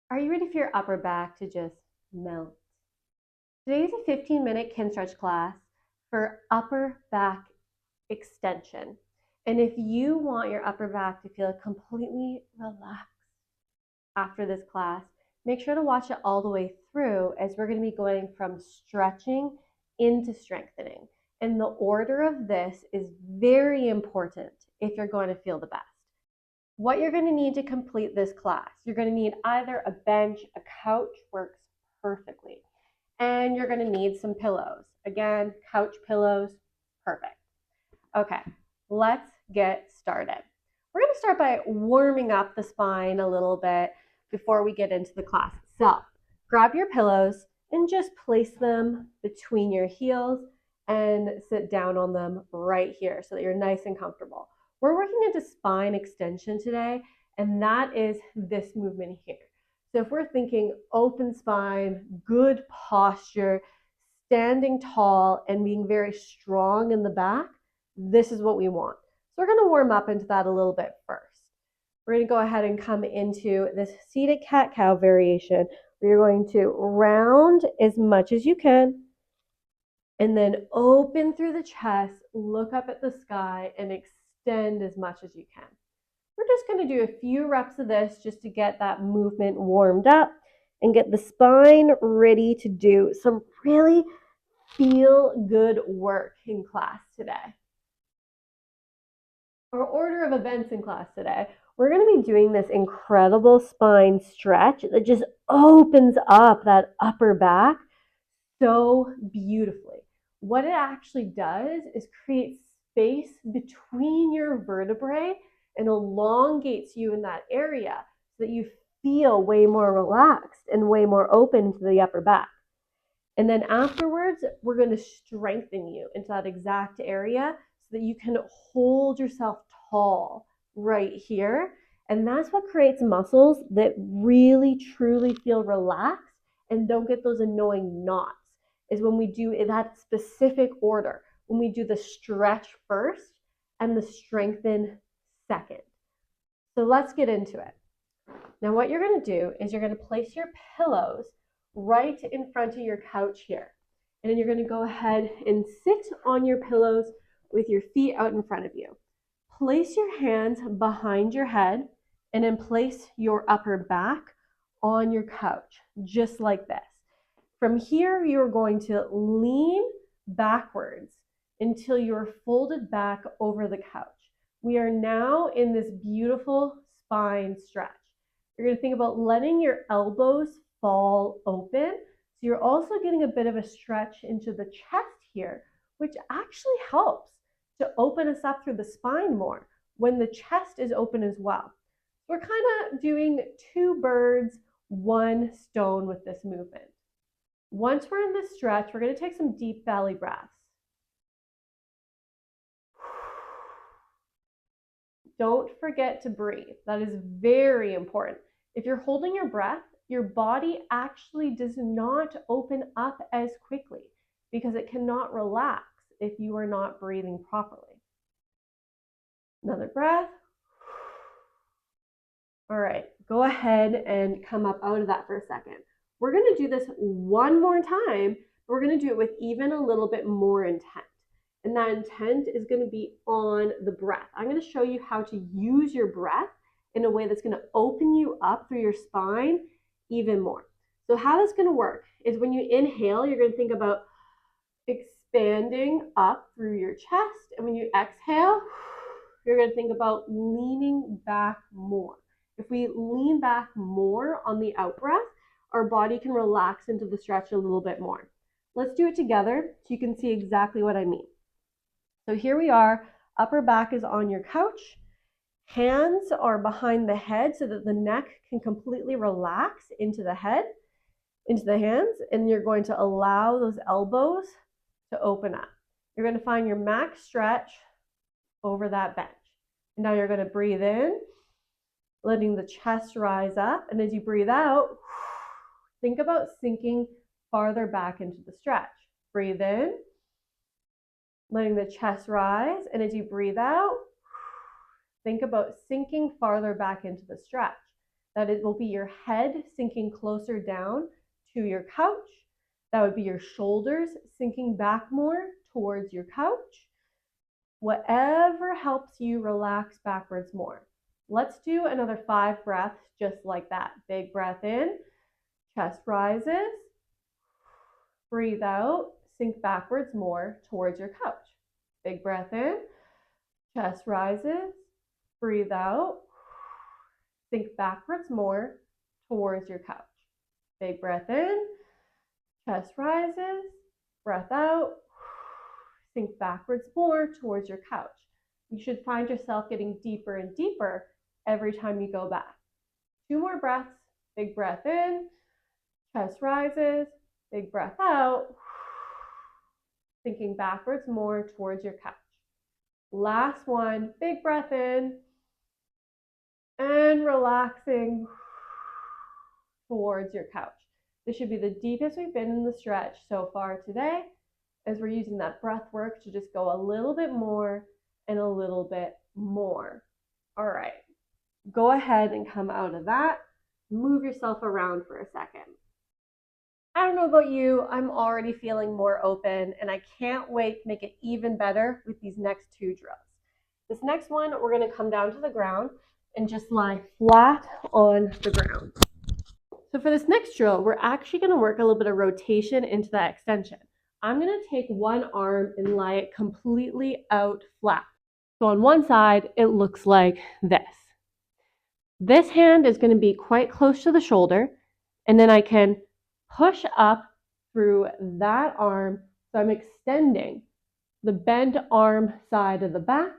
Are you ready for your upper back to just melt? Today's a 15-minute Kinstretch class for upper back extension. And if you want your upper back to feel completely relaxed after this class, make sure to watch it all the way through as we're going to be going from stretching into strengthening. And the order of this is very important if you're going to feel the best. What you're going to need to complete this class, you're going to need either a bench, a couch works perfectly, and you're going to need some pillows. Again, couch pillows, perfect. Okay, let's get started. We're going to start by warming up the spine a little bit before we get into the class. So grab your pillows and just place them between your heels and sit down on them right here so that you're nice and comfortable. We're working into spine extension today, and that is this movement here. So if we're thinking open spine, good posture, standing tall, and being very strong in the back, this is what we want. So we're going to warm up into that a little bit first. We're going to go ahead and come into this seated cat-cow variation where you're going to round as much as you can and then open through the chest, look up at the sky, and extend as much as you can. We're just going to do a few reps of this just to get that movement warmed up and get the spine ready to do some really feel good work in class today. Our order of events in class today, we're going to be doing this incredible spine stretch that just opens up that upper back so beautifully. What it actually does is create space between your vertebrae and elongates you in that area so that you feel way more relaxed and way more open to the upper back. And then afterwards, we're going to strengthen you into that exact area so that you can hold yourself tall right here. And that's what creates muscles that really, truly feel relaxed and don't get those annoying knots, is when we do that specific order, when we do the stretch first and the strengthen second. So let's get into it. Now what you're going to do is you're going to place your pillows right in front of your couch here. And then you're going to go ahead and sit on your pillows with your feet out in front of you. Place your hands behind your head and then place your upper back on your couch, just like this. From here, you're going to lean backwards until you're folded back over the couch. We are now in this beautiful spine stretch. You're going to think about letting your elbows fall open. So you're also getting a bit of a stretch into the chest here, which actually helps to open us up through the spine more when the chest is open as well. We're kind of doing two birds, one stone with this movement. Once we're in this stretch, we're going to take some deep belly breaths. Don't forget to breathe. That is very important. If you're holding your breath, your body actually does not open up as quickly because it cannot relax if you are not breathing properly. Another breath. All right, go ahead and come up out of that for a second. We're going to do this one more time, but we're going to do it with even a little bit more intent. And that intent is going to be on the breath. I'm going to show you how to use your breath in a way that's going to open you up through your spine even more. So how that's going to work is when you inhale, you're going to think about expanding up through your chest. And when you exhale, you're going to think about leaning back more. If we lean back more on the out breath, our body can relax into the stretch a little bit more. Let's do it together so you can see exactly what I mean. So here we are, upper back is on your couch. Hands are behind the head so that the neck can completely relax into the head, into the hands, and you're going to allow those elbows to open up. You're going to find your max stretch over that bench. And now you're going to breathe in, letting the chest rise up. And as you breathe out, think about sinking farther back into the stretch. Breathe in, letting the chest rise. And as you breathe out, think about sinking farther back into the stretch. That it will be your head sinking closer down to your couch. That would be your shoulders sinking back more towards your couch. Whatever helps you relax backwards more. Let's do another 5 breaths just like that. Big breath in, chest rises, breathe out, sink backwards more towards your couch. Big breath in, chest rises, breathe out, sink backwards more towards your couch. Big breath in, chest rises, breath out, sink backwards more towards your couch. You should find yourself getting deeper and deeper every time you go back. 2 more breaths. Big breath in, chest rises, big breath out, sinking backwards more towards your couch. Last one, big breath in, and relaxing towards your couch. This should be the deepest we've been in the stretch so far today, as we're using that breath work to just go a little bit more and a little bit more. All right, go ahead and come out of that. Move yourself around for a second. I don't know about you, I'm already feeling more open, and I can't wait to make it even better with these next 2 drills. This next one, we're going to come down to the ground and just lie flat on the ground. So for this next drill, we're actually going to work a little bit of rotation into that extension. I'm going to take one arm and lie it completely out flat. So on one side, it looks like this. This hand is going to be quite close to the shoulder, and then I can push up through that arm. So I'm extending the bent arm side of the back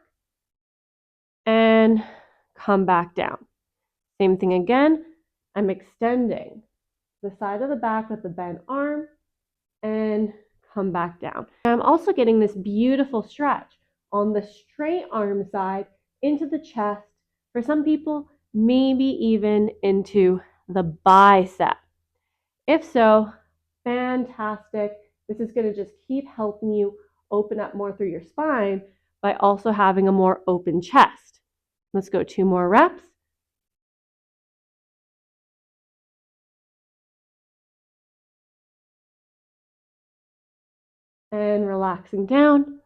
and come back down. Same thing again. I'm extending the side of the back with the bent arm and come back down. I'm also getting this beautiful stretch on the straight arm side into the chest. For some people, maybe even into the bicep. If so, fantastic. This is going to just keep helping you open up more through your spine by also having a more open chest. Let's go 2 more reps. And relaxing down.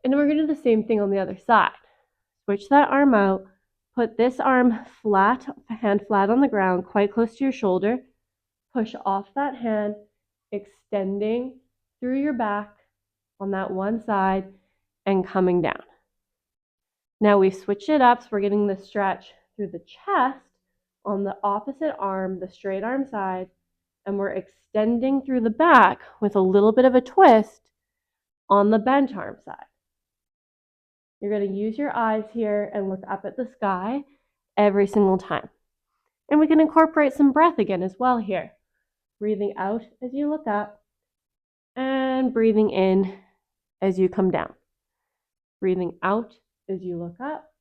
And we're going to do the same thing on the other side. Switch that arm out. Put this arm flat, hand flat on the ground, quite close to your shoulder. Push off that hand, extending through your back on that one side and coming down. Now we switch it up, so we're getting the stretch through the chest on the opposite arm, the straight arm side, and we're extending through the back with a little bit of a twist on the bent arm side. You're going to use your eyes here and look up at the sky every single time. And we can incorporate some breath again as well here. Breathing out as you look up and breathing in as you come down. Breathing out as you look up,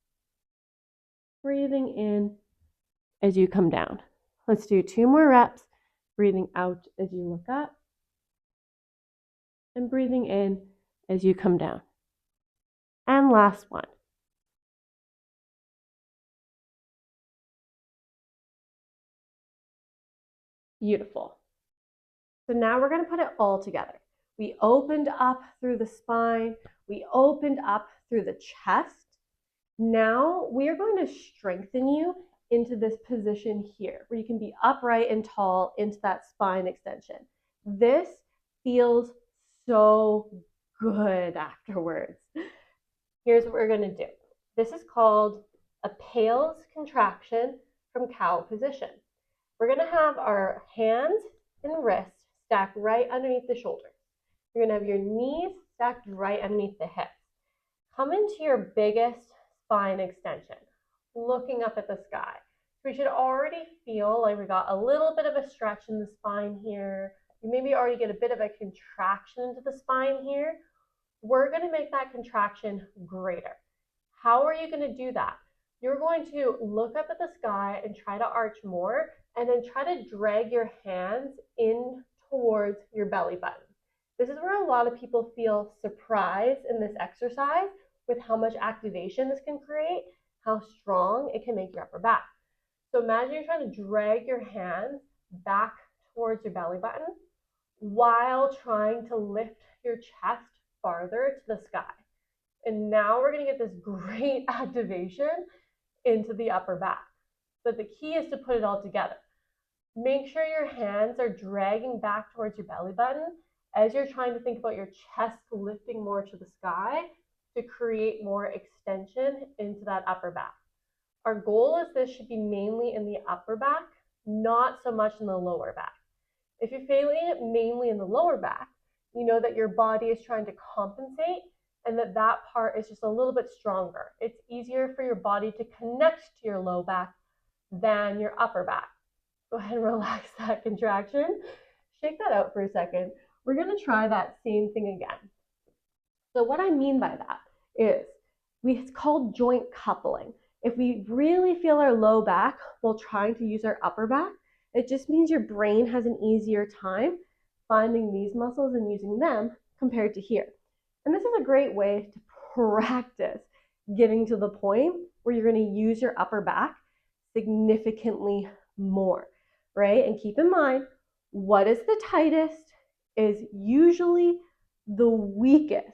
breathing in as you come down. Let's do 2 more reps. Breathing out as you look up and breathing in as you come down. And last one. Beautiful. So now we're going to put it all together. We opened up through the spine. We opened up through the chest. Now we are going to strengthen you into this position here, where you can be upright and tall into that spine extension. This feels so good afterwards. Here's what we're going to do. This is called a Pale's contraction from cow position. We're going to have our hands and wrists stacked right underneath the shoulders. You're going to have your knees stacked right underneath the hips. Come into your biggest spine extension, looking up at the sky. We should already feel like we got a little bit of a stretch in the spine here. You maybe already get a bit of a contraction into the spine here. We're going to make that contraction greater. How are you going to do that? You're going to look up at the sky and try to arch more, and then try to drag your hands in towards your belly button. This is where a lot of people feel surprised in this exercise with how much activation this can create, how strong it can make your upper back. So imagine you're trying to drag your hands back towards your belly button while trying to lift your chest farther to the sky. And now we're going to get this great activation into the upper back. But the key is to put it all together. Make sure your hands are dragging back towards your belly button as you're trying to think about your chest lifting more to the sky to create more extension into that upper back. Our goal is this should be mainly in the upper back, not so much in the lower back. If you're feeling it mainly in the lower back, you know that your body is trying to compensate and that part is just a little bit stronger. It's easier for your body to connect to your low back than your upper back. Go ahead and relax that contraction. Shake that out for a second. We're going to try that same thing again. So what I mean by that is it's called joint coupling. If we really feel our low back while trying to use our upper back, it just means your brain has an easier time finding these muscles and using them compared to here. And this is a great way to practice getting to the point where you're going to use your upper back significantly more, right? And keep in mind, what is the tightest is usually the weakest.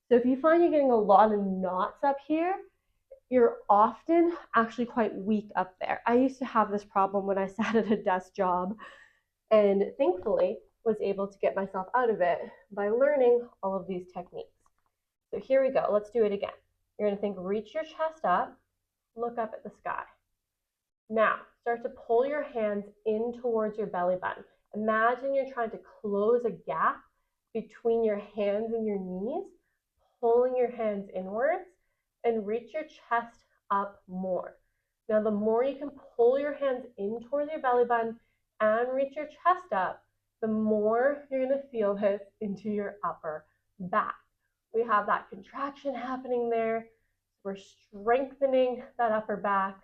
So if you find you're getting a lot of knots up here, you're often actually quite weak up there. I used to have this problem when I sat at a desk job, and thankfully was able to get myself out of it by learning all of these techniques. So here we go. Let's do it again. You're going to think, reach your chest up, look up at the sky. Now, start to pull your hands in towards your belly button. Imagine you're trying to close a gap between your hands and your knees, pulling your hands inwards, and reach your chest up more. Now, the more you can pull your hands in towards your belly button and reach your chest up, the more you're going to feel this into your upper back. We have that contraction happening there. We're strengthening that upper back.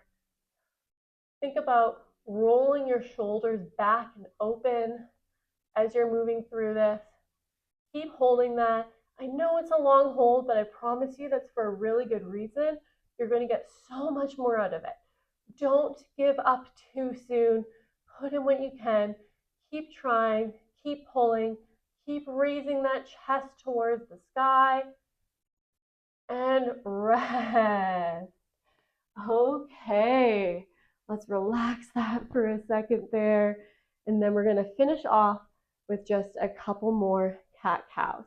Think about rolling your shoulders back and open as you're moving through this. Keep holding that. I know it's a long hold, but I promise you that's for a really good reason. You're going to get so much more out of it. Don't give up too soon. Put in what you can. Keep trying. Keep pulling. Keep raising that chest towards the sky. And rest. Okay. Let's relax that for a second there. And then we're going to finish off with just a couple more cat-cows.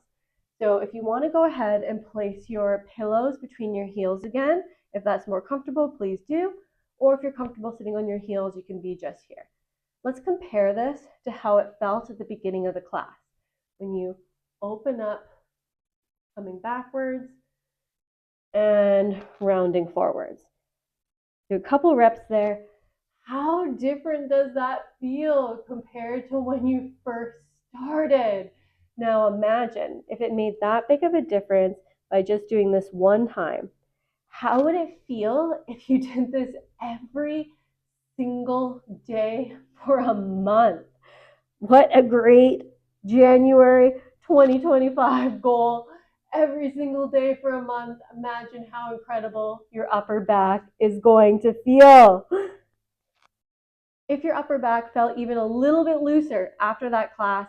So if you want to go ahead and place your pillows between your heels again, if that's more comfortable, please do. Or if you're comfortable sitting on your heels, you can be just here. Let's compare this to how it felt at the beginning of the class. When you open up, coming backwards, and rounding forwards. Do a couple reps there. How different does that feel compared to when you first started? Now imagine if it made that big of a difference by just doing this one time. How would it feel if you did this every single day for a month? What a great January 2025 goal. Every single day for a month. Imagine how incredible your upper back is going to feel. If your upper back felt even a little bit looser after that class,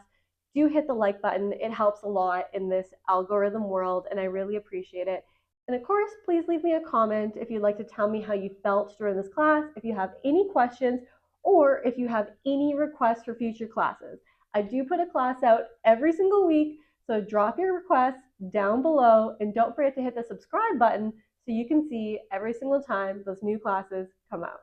do hit the like button. It helps a lot in this algorithm world, and I really appreciate it. And of course, please leave me a comment if you'd like to tell me how you felt during this class, if you have any questions, or if you have any requests for future classes. I do put a class out every single week, so drop your requests down below, and don't forget to hit the subscribe button so you can see every single time those new classes come out.